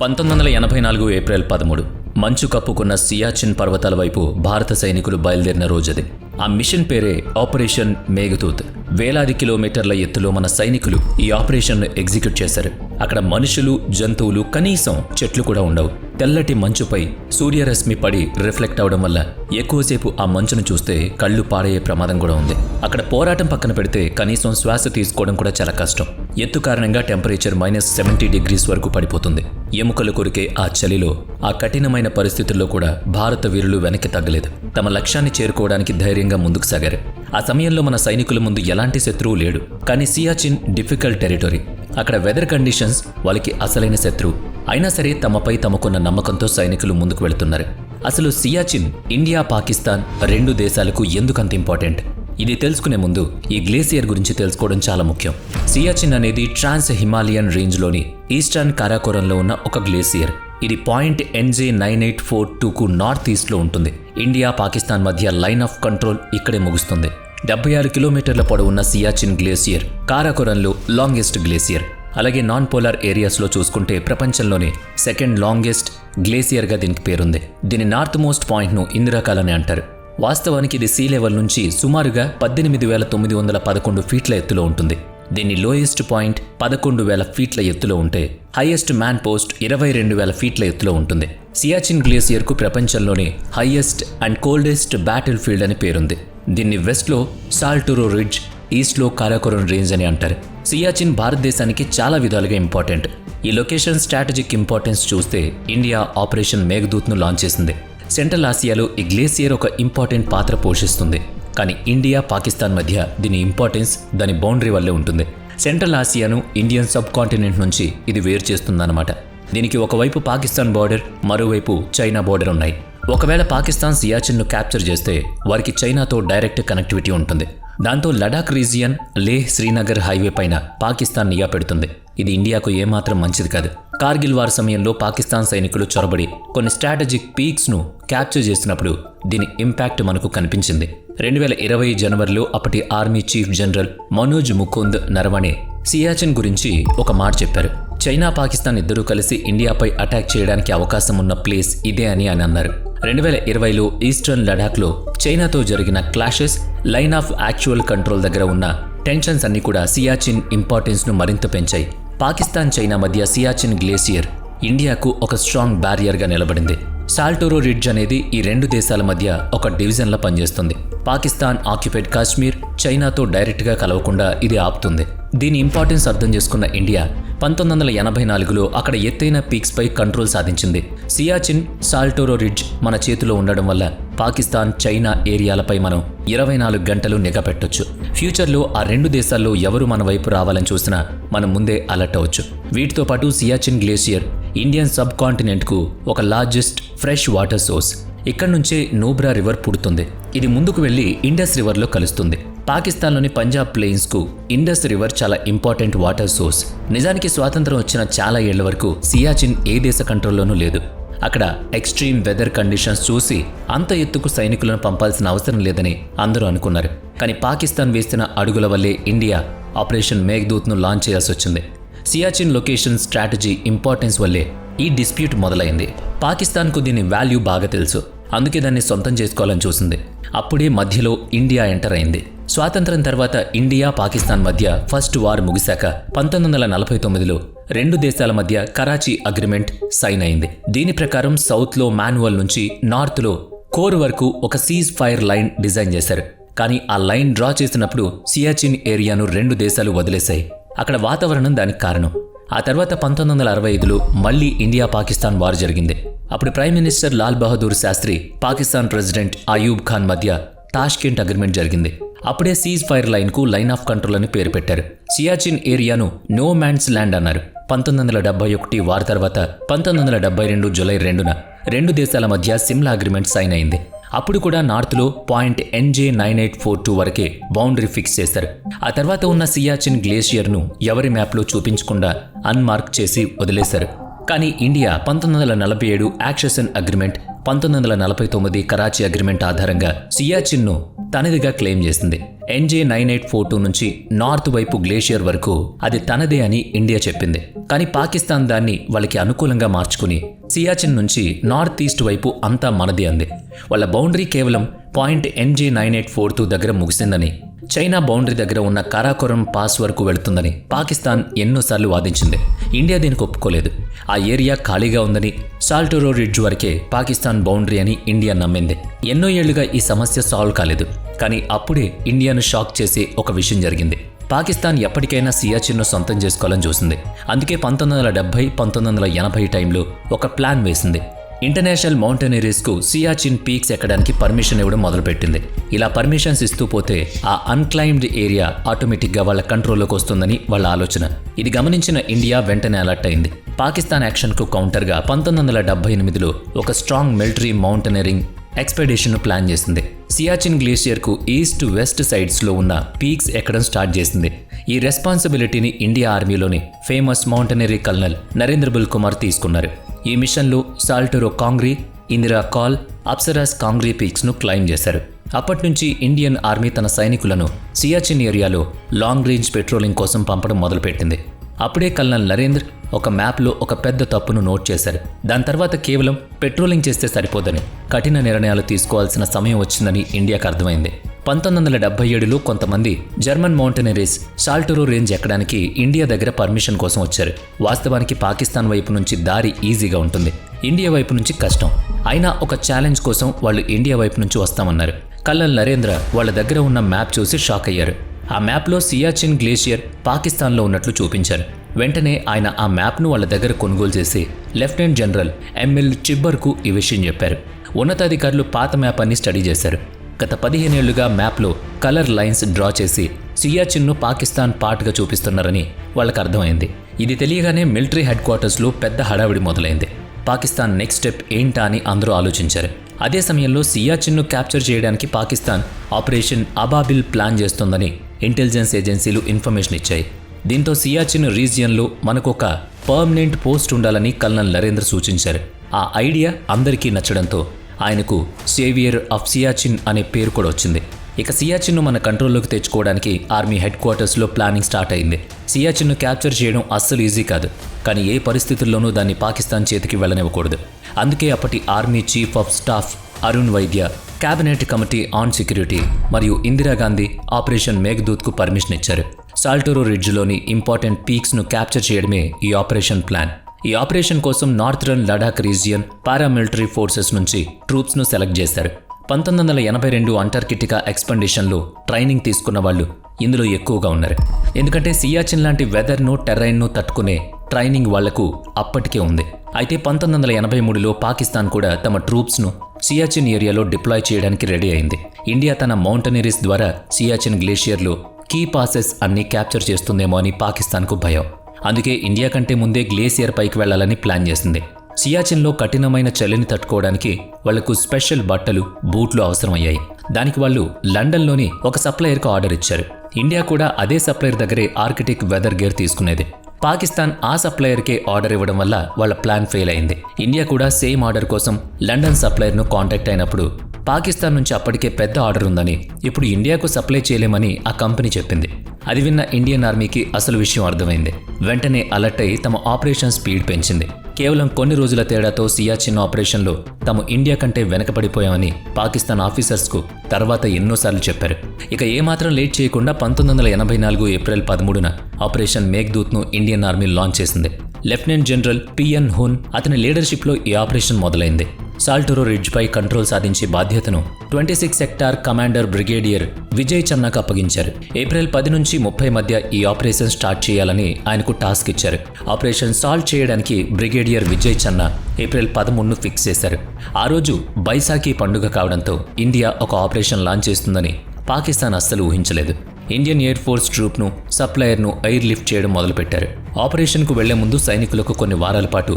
1984 April 13 మంచు కప్పుకున్న సియాచిన్ పర్వతాల వైపు భారత సైనికులు బయలుదేరిన రోజది. ఆ మిషన్ పేరే ఆపరేషన్ మేఘదూత్. వేలాది కిలోమీటర్ల ఎత్తులో మన సైనికులు ఈ ఆపరేషన్ను ఎగ్జిక్యూట్ చేశారు. అక్కడ మనుషులు, జంతువులు, కనీసం చెట్లు కూడా ఉండవు. తెల్లటి మంచుపై సూర్యరశ్మి పడి రిఫ్లెక్ట్ అవడం వల్ల ఎక్కువసేపు ఆ మంచును చూస్తే కళ్ళు పాడయ్యే ప్రమాదం కూడా ఉంది. అక్కడ పోరాటం పక్కన పెడితే కనీసం శ్వాస తీసుకోవడం కూడా చాలా కష్టం. ఎత్తు కారణంగా టెంపరేచర్ -70 వరకు పడిపోతుంది. ఎముకలు కొరికే ఆ చలిలో, ఆ కఠినమైన పరిస్థితుల్లో కూడా భారత వీరులు వెనక్కి తగ్గలేదు. తమ లక్ష్యాన్ని చేరుకోవడానికి ధైర్యంగా ముందుకు సాగారు. ఆ సమయంలో మన సైనికుల ముందు ఎలాంటి శత్రువు లేడు. కానీ సియాచిన్ డిఫికల్ట్ టెరిటరీ. అక్కడ వెదర్ కండిషన్స్ వాళ్ళకి అసలైన శత్రువు. అయినా సరే తమపై తమకున్న నమ్మకంతో సైనికులు ముందుకు వెళుతున్నారు. అసలు సియాచిన్, ఇండియా, పాకిస్తాన్ 2 దేశాలకు ఎందుకంత ఇంపార్టెంట్? ఇది తెలుసుకునే ముందు ఈ గ్లేసియర్ గురించి తెలుసుకోవడం చాలా ముఖ్యం. సియాచిన్ అనేది ట్రాన్స్ హిమాలయన్ రేంజ్లోని ఈస్టర్న్ కారాకోరంలో ఉన్న ఒక గ్లేసియర్. ఇది పాయింట్ NJ9842కు నార్త్ ఈస్ట్లో ఉంటుంది. ఇండియా, పాకిస్తాన్ మధ్య లైన్ ఆఫ్ కంట్రోల్ ఇక్కడే ముగుస్తుంది. 76 కిలోమీటర్ల పొడవున్న సియాచిన్ గ్లేసియర్ కారాకోరంలో లాంగెస్ట్ గ్లేసియర్. అలాగే నాన్ పోలార్ ఏరియాస్లో చూసుకుంటే ప్రపంచంలోనే సెకండ్ లాంగెస్ట్ గ్లేసియర్గా దీనికి పేరుంది. దీని నార్త్ మోస్ట్ పాయింట్ను ఇందిరాకాల్ అని అంటారు. వాస్తవానికి ఇది సీ లెవెల్ నుంచి సుమారుగా 18,911 ఫీట్ల ఎత్తులో ఉంటుంది. దీని లోయెస్ట్ పాయింట్ 11,000 ఫీట్ల ఎత్తులో ఉంటే హైయెస్ట్ మ్యాన్ పోస్ట్ 22,000 ఫీట్ల ఎత్తులో ఉంటుంది. సియాచిన్ గ్లేసియర్కు ప్రపంచంలోనే highest and coldest battle field అని పేరుంది. దీన్ని వెస్ట్లో సాల్టోరో రిడ్జ్, ఈస్ట్లో కారాకోరన్ రేంజ్ అని అంటారు. సియాచిన్ భారతదేశానికి చాలా విధాలుగా ఇంపార్టెంట్. ఈ లొకేషన్ స్ట్రాటజిక్ ఇంపార్టెన్స్ చూస్తే ఇండియా ఆపరేషన్ మేఘదూత్ను లాంచ్ చేసింది. సెంట్రల్ ఆసియాలో ఈ గ్లేసియర్ ఒక ఇంపార్టెంట్ పాత్ర పోషిస్తుంది. కానీ ఇండియా, పాకిస్తాన్ మధ్య దీని ఇంపార్టెన్స్ దాని బౌండరీ వల్లే ఉంటుంది. సెంట్రల్ ఆసియాను ఇండియన్ సబ్ కాంటినెంట్ నుంచి ఇది వేరు చేస్తుందన్నమాట. దీనికి ఒకవైపు పాకిస్తాన్ బార్డర్, మరోవైపు చైనా బార్డర్ ఉన్నాయి. ఒకవేళ పాకిస్తాన్ సియాచిన్ను క్యాప్చర్ చేస్తే వారికి చైనాతో డైరెక్ట్ కనెక్టివిటీ ఉంటుంది. దాంతో లడాక్ రీజియన్, లేహ్ శ్రీనగర్ హైవే పైన పాకిస్తాన్ నిఘా పెడుతుంది. ఇది ఇండియాకు ఏమాత్రం మంచిది కాదు. కార్గిల్ వార్ సమయంలో పాకిస్తాన్ సైనికులు చొరబడి కొన్ని స్ట్రాటజిక్ పీక్స్ను క్యాప్చర్ చేసినప్పుడు దీని ఇంపాక్ట్ మనకు కనిపించింది. 2020 జనవరిలో అప్పటి army chief general Manoj Mukund Naravane Siachen గురించి ఒక మాట చెప్పారు. చైనా, పాకిస్తాన్ ఇద్దరూ కలిసి ఇండియాపై అటాక్ చేయడానికి అవకాశం ఉన్న ప్లేస్ ఇదే అని ఆయన అన్నారు. 2020లో ఈస్టర్న్ లడాఖ్లో చైనాతో జరిగిన clashes, line of actual control దగ్గర ఉన్న టెన్షన్స్ అన్నీ కూడా సియాచిన్ ఇంపార్టెన్స్ను మరింత పెంచాయి. పాకిస్తాన్, చైనా మధ్య సియాచిన్ గ్లేసియర్ ఇండియాకు ఒక స్ట్రాంగ్ బ్యారియర్గా నిలబడింది. సాల్టోరో రిడ్జ్ అనేది ఈ 2 దేశాల మధ్య ఒక డివిజన్లా పనిచేస్తుంది. పాకిస్తాన్ ఆక్యుపైడ్ కాశ్మీర్ చైనాతో డైరెక్ట్గా కలవకుండా ఇది ఆపుతుంది. దీని ఇంపార్టెన్స్ అర్థం చేసుకున్న ఇండియా 1984లో అక్కడ ఎత్తైన పీక్స్పై కంట్రోల్ సాధించింది. సియాచిన్, సాల్టోరో రిడ్జ్ మన చేతిలో ఉండడం వల్ల పాకిస్తాన్, చైనా ఏరియాలపై మనం 24 గంటలు నిఘా పెట్టొచ్చు. ఫ్యూచర్లో ఆ 2 దేశాల్లో ఎవరు మన వైపు రావాలని చూసినా మనం ముందే అలర్ట్ అవ్వచ్చు. వీటితో పాటు సియాచిన్ గ్లేసియర్ ఇండియన్ సబ్ కాంటినెంట్కు ఒక లార్జెస్ట్ ఫ్రెష్ వాటర్ సోర్స్. ఇక్కడ నుంచే నూబ్రా రివర్ పుడుతుంది. ఇది ముందుకు వెళ్లి ఇండస్ రివర్లో కలుస్తుంది. పాకిస్తాన్లోని పంజాబ్ ప్లెయిన్స్కు ఇండస్ రివర్ చాలా ఇంపార్టెంట్ వాటర్ సోర్స్. నిజానికి స్వాతంత్రం వచ్చిన చాలా ఏళ్ల వరకు సియాచిన్ ఏ దేశ కంట్రోల్లోనూ లేదు. అక్కడ ఎక్స్ట్రీమ్ వెదర్ కండిషన్స్ చూసి అంత ఎత్తుకు సైనికులను పంపాల్సిన అవసరం లేదని అందరూ అనుకున్నారు. కానీ పాకిస్తాన్ వేస్తున్న అడుగుల వల్లే ఇండియా ఆపరేషన్ మేఘదూత్ను లాంచ్ చేయాల్సి వచ్చింది. సియాచిన్ లొకేషన్ స్ట్రాటజీ ఇంపార్టెన్స్ వల్లే ఈ డిస్ప్యూట్ మొదలైంది. పాకిస్తాన్కు దీని వాల్యూ బాగా తెలుసు. అందుకే దాన్ని సొంతం చేసుకోవాలని చూసింది. అప్పుడే మధ్యలో ఇండియా ఎంటర్ అయింది. స్వాతంత్రం తర్వాత ఇండియా, పాకిస్తాన్ మధ్య ఫస్ట్ వార్ ముగిశాక 1949లో 2 దేశాల మధ్య కరాచీ అగ్రిమెంట్ సైన్ అయింది. దీని ప్రకారం సౌత్లో మాన్యువల్ నుంచి నార్త్లో కోర్ వరకు ఒక సీజ్ ఫైర్ లైన్ డిజైన్ చేశారు. కానీ ఆ లైన్ డ్రా చేసినప్పుడు సియాచిన్ ఏరియాను 2 దేశాలు వదిలేశాయి. అక్కడ వాతావరణం దానికి కారణం. ఆ తర్వాత 1965లో మళ్లీ ఇండియా, పాకిస్తాన్ వార్ జరిగింది. అప్పుడు prime minister Lal Bahadur Shastri, Pakistan president Ayub Khan మధ్య తాష్కెంట్ అగ్రిమెంట్ జరిగింది. అప్పుడే సీజ్ ఫైర్ లైన్కు లైన్ ఆఫ్ కంట్రోల్ అని పేరు పెట్టారు. సియాచిన్ ఏరియాను నో మ్యాన్స్ ల్యాండ్ అన్నారు. 1971 వార్ తర్వాత 1972 జూలై 2న 2 దేశాల మధ్య సిమ్లా అగ్రిమెంట్ సైన్ అయింది. అప్పుడు కూడా నార్త్లో పాయింట్ NJ9842 వరకే బౌండరీ ఫిక్స్ చేశారు. ఆ తర్వాత ఉన్న సియాచిన్ గ్లేషియర్ను ఎవరి మ్యాప్లో చూపించకుండా అన్మార్క్ చేసి వదిలేశారు. కానీ India 1947 accession agreement 1949 Karachi agreement ఆధారంగా సియాచిన్ను తనదిగా క్లెయిమ్ చేసింది. NJ 9842 నుంచి నార్త్ వైపు గ్లేషియర్ వరకు అది తనదే అని ఇండియా చెప్పింది. కానీ పాకిస్తాన్ దాన్ని వాళ్ళకి అనుకూలంగా మార్చుకుని సియాచిన్ నుంచి నార్త్ ఈస్ట్ వైపు అంతా మనది అంది. వాళ్ళ బౌండరీ కేవలం పాయింట్ NJ 9842 దగ్గర ముగిసిందని, చైనా బౌండరీ దగ్గర ఉన్న కారాకోరం పాస్ వరకు వెళుతుందని పాకిస్తాన్ ఎన్నోసార్లు వాదించింది. ఇండియా దీనికి ఒప్పుకోలేదు. ఆ ఏరియా ఖాళీగా ఉందని, సాల్టోరో రిడ్జ్ వరకే పాకిస్తాన్ బౌండరీ అని ఇండియా నమ్మింది. ఎన్నో ఏళ్లుగా ఈ సమస్య సాల్వ్ కాలేదు. కానీ అప్పుడే ఇండియాను షాక్ చేసే ఒక విషయం జరిగింది. పాకిస్తాన్ ఎప్పటికైనా సియాచిన్ను సొంతం చేసుకోవాలని చూసింది. అందుకే 1970, 1980 టైంలో ఒక ప్లాన్ వేసింది. ఇంటర్నేషనల్ మౌంటైనరీస్కు సియాచిన్ పీక్స్ ఎక్కడానికి పర్మిషన్ ఇవ్వడం మొదలుపెట్టింది. ఇలా పర్మిషన్స్ ఇస్తూ పోతే ఆ అన్క్లైమ్డ్ ఏరియా ఆటోమేటిక్గా వాళ్ళ కంట్రోల్లోకి వస్తుందని వాళ్ళ ఆలోచన. ఇది గమనించిన ఇండియా వెంటనే అలర్ట్ అయింది. పాకిస్తాన్ యాక్షన్కు కౌంటర్గా 1978లో ఒక స్ట్రాంగ్ మిలిటరీ మౌంటైనరింగ్ ఎక్స్పెడిషన్ను ప్లాన్ చేసింది. సియాచిన్ గ్లేషియర్కు ఈస్ట్ వెస్ట్ సైడ్స్లో ఉన్న పీక్స్ ఎక్కడం స్టార్ట్ చేసింది. ఈ రెస్పాన్సిబిలిటీని ఇండియా ఆర్మీలోని famous mountaineer colonel Narendra Kumar తీసుకున్నారు. ఈ మిషన్లో సాల్టోరో కాంగ్రీ, ఇందిరా కాల్, అప్సరాస్ కాంగ్రీ పీక్స్ను క్లైమ్ చేశారు. అప్పట్నుంచి ఇండియన్ ఆర్మీ తన సైనికులను సియాచిన్ ఏరియాలో లాంగ్ రేంజ్ పెట్రోలింగ్ కోసం పంపడం మొదలుపెట్టింది. అప్పుడే కల్నల్ నరేంద్ర ఒక మ్యాప్లో ఒక పెద్ద తప్పును నోట్ చేశారు. దాని తర్వాత కేవలం పెట్రోలింగ్ చేస్తే సరిపోదని, కఠిన నిర్ణయాలు తీసుకోవాల్సిన సమయం వచ్చిందని ఇండియాకు అర్థమైంది. 1977లో కొంతమంది జర్మన్ మౌంటైనరీస్ సాల్టోరో రేంజ్ ఎక్కడానికి ఇండియా దగ్గర పర్మిషన్ కోసం వచ్చారు. వాస్తవానికి పాకిస్తాన్ వైపు నుంచి దారి ఈజీగా ఉంటుంది, ఇండియా వైపు నుంచి కష్టం. అయినా ఒక ఛాలెంజ్ కోసం వాళ్ళు ఇండియా వైపు నుంచి వస్తామన్నారు. కల్నల్ నరేంద్ర వాళ్ళ దగ్గర ఉన్న మ్యాప్ చూసి షాక్ అయ్యారు. ఆ మ్యాప్లో సియాచిన్ గ్లేషియర్ పాకిస్తాన్లో ఉన్నట్లు చూపించారు. వెంటనే ఆయన ఆ మ్యాప్ను వాళ్ళ దగ్గర కొనుగోలు చేసి లెఫ్టినెంట్ జనరల్ ML చిబ్బర్కు ఈ విషయం చెప్పారు. ఉన్నతాధికారులు పాత మ్యాప్ అన్ని స్టడీ చేశారు. గత 15 ఏళ్లుగా మ్యాప్లో కలర్ లైన్స్ డ్రా చేసి సియాచిన్ను పాకిస్తాన్ పార్ట్గా చూపిస్తున్నారని వాళ్ళకి అర్థమైంది. ఇది తెలియగానే మిలిటరీ హెడ్ క్వార్టర్స్లో పెద్ద హడావిడి మొదలైంది. పాకిస్తాన్ నెక్స్ట్ స్టెప్ ఏంటా అని అందరూ ఆలోచించారు. అదే సమయంలో సియాచిన్ను క్యాప్చర్ చేయడానికి పాకిస్తాన్ ఆపరేషన్ అబాబిల్ ప్లాన్ చేస్తోందని ఇంటెలిజెన్స్ ఏజెన్సీలు ఇన్ఫర్మేషన్ ఇచ్చాయి. దీంతో సియాచిన్ రీజియన్లో మనకొక పర్మనెంట్ పోస్ట్ ఉండాలని కల్నల్ నరేంద్ర సూచించారు. ఆ ఐడియా అందరికీ నచ్చడంతో ఆయనకు సేవియర్ ఆఫ్ సియాచిన్ అనే పేరు కూడా వచ్చింది. ఇక సియాచిన్ను మన కంట్రోల్లోకి తెచ్చుకోవడానికి ఆర్మీ హెడ్ క్వార్టర్స్లో ప్లానింగ్ స్టార్ట్ అయింది. సియాచిన్ను క్యాప్చర్ చేయడం అస్సలు ఈజీ కాదు, కానీ ఏ పరిస్థితుల్లోనూ దాన్ని పాకిస్తాన్ చేతికి వెళ్ళనివ్వకూడదు. అందుకే అప్పటి army chief of staff Arun వైద్య, క్యాబినెట్ కమిటీ ఆన్ సెక్యూరిటీ మరియు ఇందిరాగాంధీ ఆపరేషన్ మేఘదూత్కు పర్మిషన్ ఇచ్చారు. సాల్టోరో రిడ్జ్లోని ఇంపార్టెంట్ పీక్స్ను క్యాప్చర్ చేయడమే ఈ ఆపరేషన్ ప్లాన్. ఈ ఆపరేషన్ కోసం northern Ladakh region paramilitary forces నుంచి ట్రూప్స్ను సెలెక్ట్ చేశారు. 1982 అంటార్కిటికా ఎక్స్పెడిషన్లో ట్రైనింగ్ తీసుకున్న వాళ్ళు ఇందులో ఎక్కువగా ఉన్నారు. ఎందుకంటే సియాచిన్ లాంటి వెదర్ను, టెర్రైన్ను తట్టుకునే ట్రైనింగ్ వాళ్లకు అప్పటికే ఉంది. అయితే 1983లో పాకిస్తాన్ కూడా తమ ట్రూప్స్ను సియాచిన్ ఏరియాలో డిప్లాయ్ చేయడానికి రెడీ అయింది. ఇండియా తన మౌంటైనరీస్ ద్వారా సియాచిన్ గ్లేషియర్లో కీ పాసెస్ అన్ని క్యాప్చర్ చేస్తుందేమో అని పాకిస్తాన్కు భయం. అందుకే ఇండియా కంటే ముందే గ్లేసియర్ పైకి వెళ్లాలని ప్లాన్ చేసింది. సియాచిన్లో కఠినమైన చలిని తట్టుకోవడానికి వాళ్లకు స్పెషల్ బట్టలు, బూట్లు అవసరమయ్యాయి. దానికి వాళ్ళు లండన్లోని ఒక సప్లయర్కు ఆర్డర్ ఇచ్చారు. ఇండియా కూడా అదే సప్లయర్ దగ్గరే ఆర్కిటిక్ వెదర్ గేర్ తీసుకునేది. పాకిస్తాన్ ఆ సప్లయర్కే ఆర్డర్ ఇవ్వడం వల్ల వాళ్ళ ప్లాన్ ఫెయిల్ అయింది. ఇండియా కూడా సేమ్ ఆర్డర్ కోసం లండన్ సప్లయర్ను కాంటాక్ట్ అయినప్పుడు పాకిస్తాన్ నుంచి అప్పటికే పెద్ద ఆర్డర్ ఉందని, ఇప్పుడు ఇండియాకు సప్లై చేయలేమని ఆ కంపెనీ చెప్పింది. అది విన్న ఇండియన్ ఆర్మీకి అసలు విషయం అర్థమైంది. వెంటనే అలర్ట్ అయి తమ ఆపరేషన్ స్పీడ్ పెంచింది. కేవలం కొన్ని రోజుల తేడాతో సియాచిన్ ఆపరేషన్లో తాము ఇండియా కంటే వెనకబడిపోయామని పాకిస్తాన్ ఆఫీసర్స్కు తర్వాత ఎన్నోసార్లు చెప్పారు. ఇక ఏమాత్రం లేట్ చేయకుండా 1984 ఏప్రిల్ 13న ఆపరేషన్ మేఘదూత్ను ఇండియన్ ఆర్మీ లాంచ్ చేసింది. లెఫ్టినెంట్ జనరల్ PN హున్ అతని లీడర్షిప్లో ఈ ఆపరేషన్ మొదలైంది. సాల్టోరో రిడ్జ్పై కంట్రోల్ సాధించే బాధ్యతను 26 సెక్టార్ కమాండర్ బ్రిగేడియర్ విజయ్ చన్నాకు అప్పగించారు. ఏప్రిల్ 10 నుంచి 30 మధ్య ఈ ఆపరేషన్ స్టార్ట్ చేయాలని ఆయనకు టాస్క్ ఇచ్చారు. ఆపరేషన్ సాల్వ్ చేయడానికి బ్రిగేడియర్ విజయ్ చన్నా ఏప్రిల్ 13ను ఫిక్స్ చేశారు. ఆ రోజు బైసాఖీ పండుగ కావడంతో ఇండియా ఒక ఆపరేషన్ లాంచ్ చేస్తుందని పాకిస్తాన్ అస్సలు ఊహించలేదు. ఇండియన్ ఎయిర్ ఫోర్స్ ట్రూప్ను, సప్లయర్ను ఎయిర్ లిఫ్ట్ చేయడం మొదలుపెట్టారు. ఆపరేషన్కు వెళ్లే ముందు సైనికులకు కొన్ని వారాల పాటు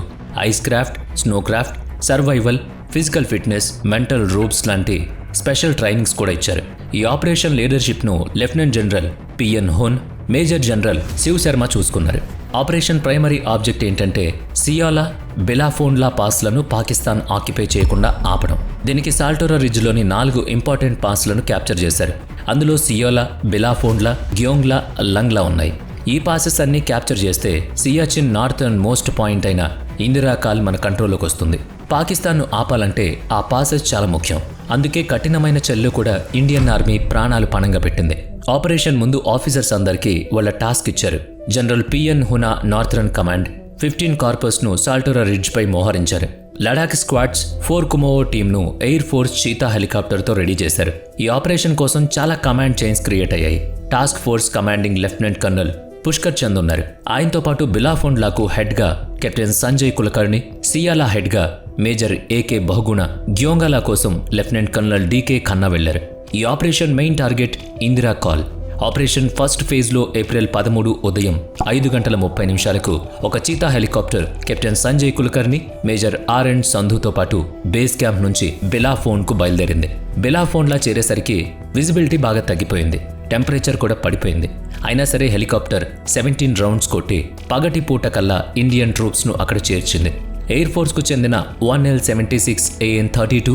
ice craft, snow craft, survival, physical fitness, mental ropes లాంటి స్పెషల్ ట్రైనింగ్స్ కూడా ఇచ్చారు. ఈ ఆపరేషన్ లీడర్షిప్ను lieutenant general PN Hoon, major general Shiv Sharma చూసుకున్నారు. ఆపరేషన్ ప్రైమరీ ఆబ్జెక్ట్ ఏంటంటే సియాలా బెలాఫోన్లా పాస్లను పాకిస్తాన్ ఆక్యుపై చేయకుండా ఆపడం. దీనికి సాల్టోరా రిడ్జ్లోని 4 ఇంపార్టెంట్ పాస్లను క్యాప్చర్ చేశారు. అందులో సియోలా, బెలాఫోన్లా, గ్యోంగ్లా, లంగ్లా ఉన్నాయి. ఈ పాసెస్ అన్నీ క్యాప్చర్ చేస్తే సియాచిన్ నార్థర్న్ మోస్ట్ పాయింట్ అయిన ఇందిరా కాల్ మన కంట్రోల్లోకి వస్తుంది. పాకిస్తాన్ను ఆపాలంటే ఆ పాసెస్ చాలా ముఖ్యం. అందుకే కఠినమైన చర్యలు కూడా ఇండియన్ ఆర్మీ ప్రాణాలు పణంగా పెట్టింది. ఆపరేషన్ ముందు ఆఫీసర్స్ అందరికీ వాళ్ళ టాస్క్ ఇచ్చారు. జనరల్ పిఎన్ హునా నార్థరన్ కమాండ్ 15 కార్పస్ను సాల్టోరా రిడ్జ్పై మోహరించారు. లడాక్ స్క్వాడ్స్ 4 కుమోవో టీంను ఎయిర్ ఫోర్స్ చీతా హెలికాప్టర్తో రెడీ చేశారు. ఈ ఆపరేషన్ కోసం చాలా కమాండ్ చైన్స్ క్రియేట్ అయ్యాయి. Task force commanding lieutenant colonel Pushkar Chand ఉన్నారు. ఆయనతో పాటు బిలాఫోన్లాకు హెడ్గా కెప్టెన్ సంజయ్ కులకర్ణి, సియాలా హెడ్గా మేజర్ ఏకే బహుగుణ, గ్యోంగాలా కోసం లెఫ్టినెంట్ కర్నల్ డీకే ఖన్నా వెళ్లారు. ఈ operation main target Indira col. Operation first ఫేజ్లో ఏప్రిల్ 13 ఉదయం 5:30 ఒక Cheetah helicopter captain Sanjay Kulkarni, major RN సంధుతో పాటు బేస్ క్యాంప్ నుంచి బెలాఫోన్కు బయలుదేరింది. బెలాఫోన్లా చేరేసరికి విజిబిలిటీ బాగా తగ్గిపోయింది. టెంపరేచర్ కూడా పడిపోయింది. అయినా సరే హెలికాప్టర్ 17 రౌండ్స్ కొట్టి పగటి పూట కల్లా ఇండియన్ ట్రూప్స్ను అక్కడ చేర్చింది. ఎయిర్ ఫోర్స్కు చెందిన 1L-76 AN-32,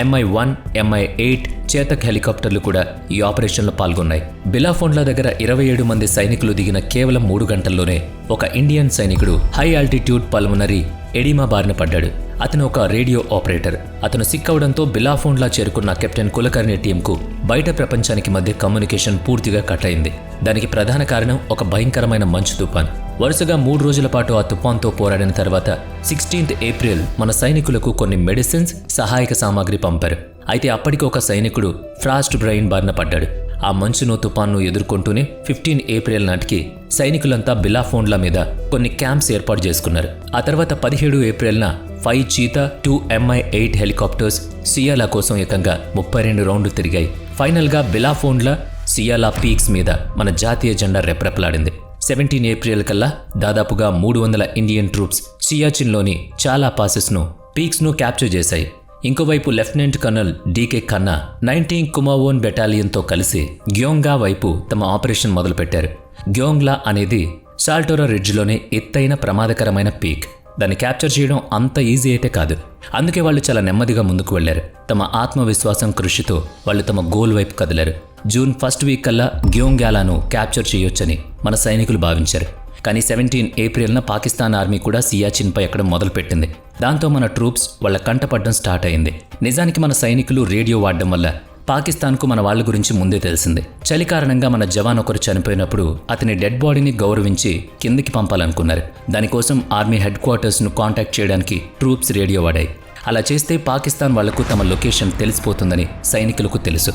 MI-1, MI-8 Chetak హెలికాప్టర్లు కూడా ఈ ఆపరేషన్లో పాల్గొన్నాయి. బిలాఫోన్ల దగ్గర 27 మంది సైనికులు దిగిన కేవలం 3 గంటల్లోనే ఒక ఇండియన్ సైనికుడు హై ఆల్టిట్యూడ్ పల్మనరీ ఎడిమా బారిన పడ్డాడు. అతను ఒక రేడియో ఆపరేటర్. అతను సిక్ అవడంతో బిలాఫోన్లా చేరుకున్న కెప్టెన్ కులకర్ణి టీంకు బయట ప్రపంచానికి మధ్య కమ్యూనికేషన్ పూర్తిగా కట్ అయింది. దానికి ప్రధాన కారణం ఒక భయంకరమైన మంచు తుఫాన్. వరుసగా 3 రోజుల పాటు ఆ తుఫాన్తో పోరాడిన తర్వాత 16th ఏప్రిల్ మన సైనికులకు కొన్ని మెడిసిన్స్, సహాయక సామాగ్రి పంపారు. అయితే అప్పటికి ఒక సైనికుడు ఫ్రాస్ట్ బ్రెయిన్ బారిన పడ్డాడు. ఆ మంచును తుఫాన్ను ఎదుర్కొంటూనే 15 ఏప్రిల్ నాటికి సైనికులంతా బిలాఫోన్ల మీద కొన్ని క్యాంప్స్ ఏర్పాటు చేసుకున్నారు. ఆ తర్వాత 17 ఏప్రిల్న 5 చీతా, 2 MI-8 హెలికాప్టర్స్ సియాలా కోసం ఏకంగా 32 రౌండ్లు తిరిగాయి. ఫైనల్గా బిలాఫోన్ల సియాలా పీక్స్ మీద మన జాతీయ జెండా రెపరెపలాడింది. 17 ఏప్రిల్ కల్లా దాదాపుగా 300 ఇండియన్ ట్రూప్స్ సియాచిన్లోని చాలా పాసెస్ను, పీక్స్ను క్యాప్చర్ చేశాయి. ఇంకోవైపు లెఫ్టినెంట్ కర్నల్ డీకే ఖన్నా 19 కుమోవోన్ బెటాలియన్తో కలిసి గ్యోంగా వైపు తమ ఆపరేషన్ మొదలుపెట్టారు. గ్యోంగ్లా అనేది సాల్టోరా రిడ్జ్లోనే ఎత్తైన ప్రమాదకరమైన పీక్. దాన్ని క్యాప్చర్ చేయడం అంత ఈజీ అయితే కాదు. అందుకే వాళ్ళు చాలా నెమ్మదిగా ముందుకు వెళ్లారు. తమ ఆత్మవిశ్వాసం కృషితో వాళ్ళు తమ గోల్ వైపు కదిలారు. జూన్ ఫస్ట్ వీక్ కల్లా గ్యోంగ్యాలాను క్యాప్చర్ చేయొచ్చని మన సైనికులు భావించారు. కానీ 17 ఏప్రిల్న పాకిస్తాన్ ఆర్మీ కూడా సియాచిన్పై ఎక్కడం మొదలుపెట్టింది. దాంతో మన ట్రూప్స్ వాళ్ళ కంటపడడం స్టార్ట్ అయింది. నిజానికి మన సైనికులు రేడియో వాడడం వల్ల పాకిస్తాన్కు మన వాళ్ళ గురించి ముందే తెలిసింది. చలి కారణంగా మన జవాన్ ఒకరు చనిపోయినప్పుడు అతని డెడ్ బాడీని గౌరవించి కిందికి పంపాలనుకున్నారు. దానికోసం ఆర్మీ హెడ్ క్వార్టర్స్ను కాంటాక్ట్ చేయడానికి ట్రూప్స్ రేడియో వాడాయి. అలా చేస్తే పాకిస్తాన్ వాళ్లకు తమ లొకేషన్ తెలిసిపోతుందని సైనికులకు తెలుసు.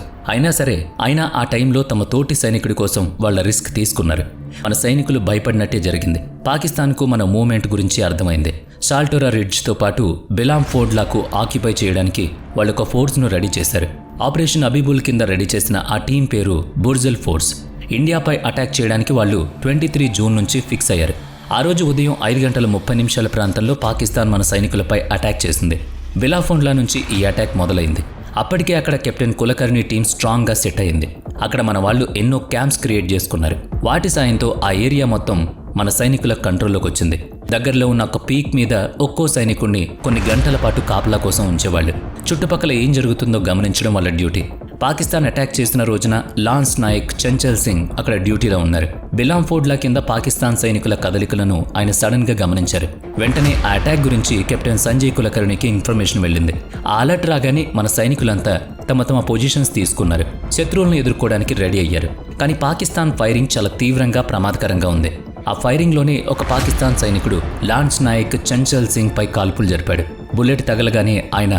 అయినా ఆ టైంలో తమ తోటి సైనికుడి కోసం వాళ్ళ రిస్క్ తీసుకున్నారు. మన సైనికులు భయపడినట్టే జరిగింది. పాకిస్తాన్కు మన మూవ్మెంట్ గురించి అర్థమైంది. సాల్టోరా రిడ్జ్తో పాటు బిలాఫోన్లాకు ఆక్యుపై చేయడానికి వాళ్ళొక ఫోర్స్ను రెడీ చేశారు. ఆపరేషన్ అబీబుల్ కింద రెడీ చేసిన ఆ టీం పేరు బుర్జల్ ఫోర్స్. ఇండియాపై అటాక్ చేయడానికి వాళ్ళు 23 జూన్ నుంచి ఫిక్స్ అయ్యారు. ఆ రోజు ఉదయం 5:30 ప్రాంతంలో పాకిస్తాన్ మన సైనికులపై అటాక్ చేసింది. బిలాఫోన్లా నుంచి ఈ అటాక్ మొదలైంది. అప్పటికే అక్కడ కెప్టెన్ కులకర్ణి టీం స్ట్రాంగ్గా సెట్ అయింది. అక్కడ మన వాళ్ళు ఎన్నో క్యాంప్స్ క్రియేట్ చేసుకున్నారు. వాటి సాయంతో ఆ ఏరియా మొత్తం మన సైనికుల కంట్రోల్లోకి వచ్చింది. దగ్గరలో ఉన్న ఒక పీక్ మీద ఒక్కో సైనికుడిని కొన్ని గంటల పాటు కాపలా కోసం ఉంచేవాళ్ళు. చుట్టుపక్కల ఏం జరుగుతుందో గమనించడం వాళ్ళ డ్యూటీ. పాకిస్తాన్ అటాక్ చేసిన రోజున లాన్స్ నాయక్ చంచల్ సింగ్ అక్కడ డ్యూటీలో ఉన్నారు. బిలాఫోన్లా కింద పాకిస్తాన్ సైనికుల కదలికలను ఆయన సడన్గా గమనించారు. వెంటనే ఆ అటాక్ గురించి కెప్టెన్ సంజయ్ కులకర్ణికి ఇన్ఫర్మేషన్ వెళ్ళింది. ఆ అలర్ట్ రాగానే మన సైనికులంతా తమ పొజిషన్స్ తీసుకున్నారు. శత్రువులను ఎదుర్కోవడానికి రెడీ అయ్యారు. కానీ పాకిస్తాన్ ఫైరింగ్ చాలా తీవ్రంగా ప్రమాదకరంగా ఉంది. ఆ ఫైరింగ్లోనే ఒక పాకిస్తాన్ సైనికుడు లాన్స్ నాయక్ చంచల్ సింగ్ పై కాల్పులు జరిపాడు. బుల్లెట్ తగలగానే ఆయన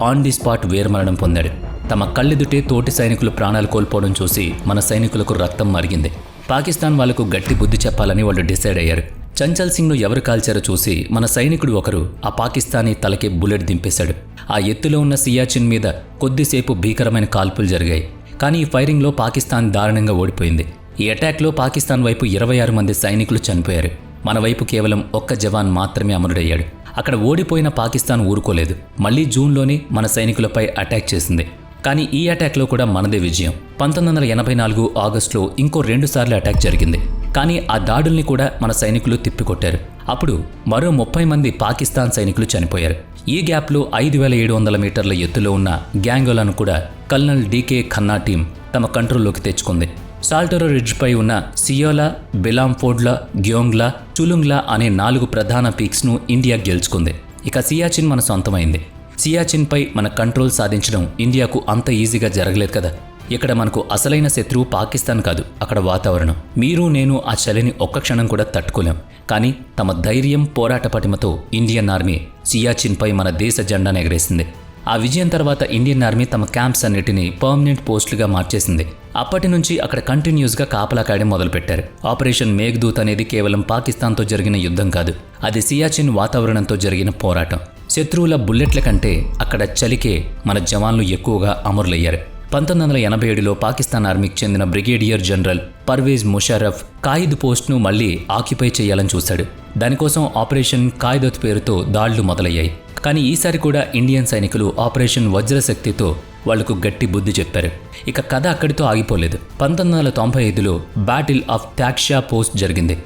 ఆన్ ది స్పాట్ వీరమరణం పొందాడు. తమ కళ్ళెదుటే తోటి సైనికులు ప్రాణాలు కోల్పోవడం చూసి మన సైనికులకు రక్తం మరిగింది. పాకిస్తాన్ వాళ్లకు గట్టి బుద్ధి చెప్పాలని వాళ్ళు డిసైడ్ అయ్యారు. చంచల్ సింగ్ను ఎవరు కాల్చారో చూసి మన సైనికుడు ఒకరు ఆ పాకిస్తానీ తలకి బుల్లెట్ దింపేశాడు. ఆ ఎత్తులో ఉన్న సియాచిన్ మీద కొద్దిసేపు భీకరమైన కాల్పులు జరిగాయి. కానీ ఈ ఫైరింగ్లో పాకిస్తాన్ దారుణంగా ఓడిపోయింది. ఈ అటాక్లో పాకిస్తాన్ వైపు 26 మంది సైనికులు చనిపోయారు. మన వైపు కేవలం ఒక్క జవాన్ మాత్రమే అమరుడయ్యాడు. అక్కడ ఓడిపోయిన పాకిస్తాన్ ఊరుకోలేదు. మళ్లీ జూన్లోనే మన సైనికులపై అటాక్ చేసింది. కానీ ఈ అటాక్లో కూడా మనదే విజయం. 1984 ఆగస్టులో ఇంకో 2 సార్లు అటాక్ జరిగింది. కానీ ఆ దాడుల్ని కూడా మన సైనికులు తిప్పికొట్టారు. అప్పుడు మరో 30 మంది పాకిస్తాన్ సైనికులు చనిపోయారు. ఈ గ్యాప్లో 5700 మీటర్ల ఎత్తులో ఉన్న గ్యాంగోలను కూడా కల్నల్ డీకే ఖన్నా టీం తమ కంట్రోల్లోకి తెచ్చుకుంది. సాల్టోరో రిడ్జ్పై ఉన్న సియోలా, బెలాంఫోర్డ్లా, గ్యోంగ్లా, చులుంగ్లా అనే 4 ప్రధాన పీక్స్ను ఇండియా గెలుచుకుంది. ఇక సియాచిన్ మన సొంతమైంది. సియాచిన్పై మన కంట్రోల్ సాధించడం ఇండియాకు అంత ఈజీగా జరగలేదు కదా. ఇక్కడ మనకు అసలైన శత్రువు పాకిస్తాన్ కాదు, అక్కడ వాతావరణం. మీరు నేను ఆ చలిని ఒక్క క్షణం కూడా తట్టుకోలేం. కానీ తమ ధైర్యం, పోరాట పటిమతో ఇండియన్ ఆర్మీ సియాచిన్పై మన దేశ జెండాను ఎగరేసింది. ఆ విజయం తర్వాత ఇండియన్ ఆర్మీ తమ క్యాంప్స్ అన్నిటినీ పర్మనెంట్ పోస్టులుగా మార్చేసింది. అప్పటి నుంచి అక్కడ కంటిన్యూస్గా కాపలా కాయడం మొదలుపెట్టారు. ఆపరేషన్ మేఘదూత్ అనేది కేవలం పాకిస్తాన్తో జరిగిన యుద్ధం కాదు, అది సియాచిన్ వాతావరణంతో జరిగిన పోరాటం. శత్రువుల బుల్లెట్ల కంటే అక్కడ చలికే మన జవాన్లు ఎక్కువగా అమరులయ్యారు. 1987లో పాకిస్తాన్ ఆర్మీకి చెందిన బ్రిగేడియర్ జనరల్ పర్వేజ్ ముషర్రఫ్ కాయిద్ పోస్ట్ను మళ్లీ ఆక్యుపై చేయాలని చూశాడు. దానికోసం ఆపరేషన్ కాయిదత్ పేరుతో దాళ్లు మొదలయ్యాయి. కానీ ఈసారి కూడా ఇండియన్ సైనికులు ఆపరేషన్ వజ్రశక్తితో వాళ్లకు గట్టి బుద్ధి చెప్పారు. ఇక కథ అక్కడితో ఆగిపోలేదు. 1995లో బ్యాటిల్ ఆఫ్ తాక్షా పోస్ట్ జరిగింది.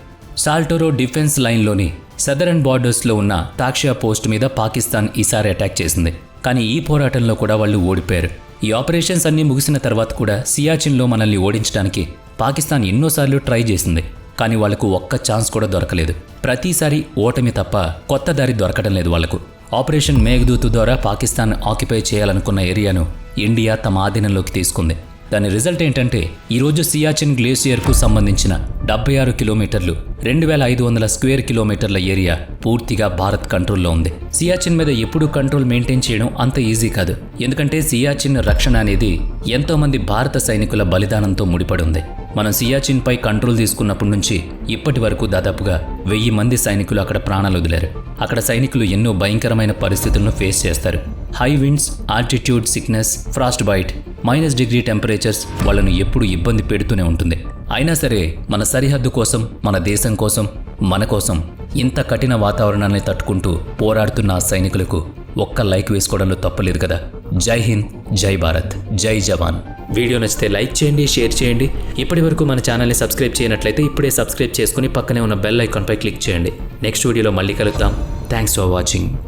సాల్టోరో డిఫెన్స్ లైన్లోని సదరన్ బార్డర్స్లో ఉన్న తాక్షా పోస్ట్ మీద పాకిస్తాన్ ఈసారి అటాక్ చేసింది. కానీ ఈ పోరాటంలో కూడా వాళ్ళు ఓడిపోయారు. ఈ ఆపరేషన్స్ అన్నీ ముగిసిన తర్వాత కూడా సియాచిన్లో మనల్ని ఓడించడానికి పాకిస్తాన్ ఎన్నోసార్లు ట్రై చేసింది. కానీ వాళ్లకు ఒక్క ఛాన్స్ కూడా దొరకలేదు. ప్రతిసారి ఓటమి తప్ప కొత్త దారి దొరకడం లేదు వాళ్లకు. ఆపరేషన్ మేఘదూత్ ద్వారా పాకిస్తాన్ ఆక్యుపై చేయాలనుకున్న ఏరియాను ఇండియా తమ ఆధీనంలోకి తీసుకుంది. దాని రిజల్ట్ ఏంటంటే ఈరోజు సియాచిన్ గ్లేసియర్కు సంబంధించిన 76 కిలోమీటర్లు, 2500 స్క్వేర్ కిలోమీటర్ల ఏరియా పూర్తిగా భారత్ కంట్రోల్లో ఉంది. సియాచిన్ మీద ఎప్పుడూ కంట్రోల్ మెయింటైన్ చేయడం అంత ఈజీ కాదు. ఎందుకంటే సియాచిన్ రక్షణ అనేది ఎంతోమంది భారత సైనికుల బలిదానంతో ముడిపడి ఉంది. మనం సియాచిన్పై కంట్రోల్ తీసుకున్నప్పటి నుంచి ఇప్పటి వరకు దాదాపుగా 1000 మంది సైనికులు అక్కడ ప్రాణాలు వదిలారు. అక్కడ సైనికులు ఎన్నో భయంకరమైన పరిస్థితులను ఫేస్ చేస్తారు. High winds, altitude sickness, frostbite, -degree temperatures వాళ్ళను ఎప్పుడూ ఇబ్బంది పెడుతూనే ఉంటుంది. అయినా సరే మన సరిహద్దు కోసం, మన దేశం కోసం, మన కోసం ఇంత కఠిన వాతావరణాన్ని తట్టుకుంటూ పోరాడుతున్న ఆ సైనికులకు ఒక్క లైక్ వేసుకోవడంలో తప్పలేదు కదా. జై హింద్, జై భారత్, జై జవాన్. వీడియో నచ్చితే లైక్ చేయండి, షేర్ చేయండి. ఇప్పటి వరకు మన ఛానల్ని సబ్స్క్రైబ్ చేయనట్లయితే ఇప్పుడే సబ్స్క్రైబ్ చేసుకుని పక్కనే ఉన్న బెల్ ఐకాన్పై క్లిక్ చేయండి. నెక్స్ట్ వీడియోలో మళ్ళీ కలుద్దాం. Thanks for watching.